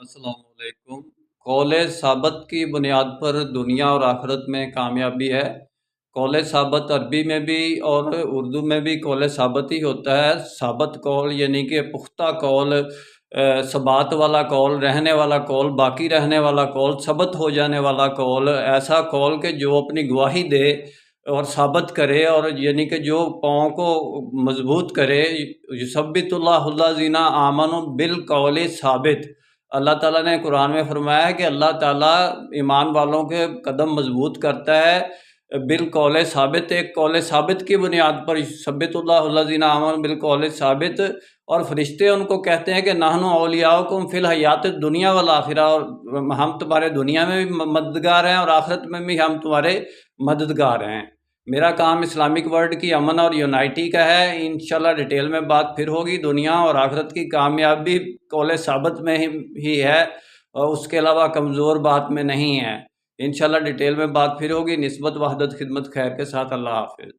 अस्सलाम वालेकुम। कौल साबत की बुनियाद पर दुनिया और आखिरत में कामयाबी है। कौल साबत अरबी में भी और उर्दू में भी कौल साबत ही होता है। साबत कौल यानी कि पुख्ता कौल, सबात वाला कौल, रहने वाला कौल, बाकी रहने वाला कौल, सबत हो जाने वाला कौल, ऐसा कौल कि जो अपनी गवाही दे और साबित करे, और यानी कि जो पाँव को मजबूत करे। युसब्बितुल्लाहुल्लज़ीना आमनु बिल कौल साबित। अल्लाह ताला ने कुरान में फरमाया है कि अल्लाह ताला ईमान वालों के कदम मजबूत करता है बिल कौल साबित, एक कौल साबित की बुनियाद पर। युसब्बितुल्लाहुल्लज़ीना आमनु बिल कौल साबित। और फरिश्ते उनको कहते हैं कि नहनु औलियाउकुम फिल हयात दुनिया वल आखिरा, और हम तुम्हारे दुनिया में भी मददगार हैं और आखिरत में भी हम तुम्हारे मददगार हैं। मेरा काम इस्लामिक वर्ल्ड की अमन और यूनाइटी का है। इंशाल्लाह डिटेल में बात फिर होगी। दुनिया और आखिरत की कामयाबी कौल साबित में ही है, और उसके अलावा कमज़ोर बात में नहीं है। इंशाल्लाह डिटेल में बात फिर होगी। निस्बत वहदत खिदमत खैर के साथ। अल्लाह हाफिज़।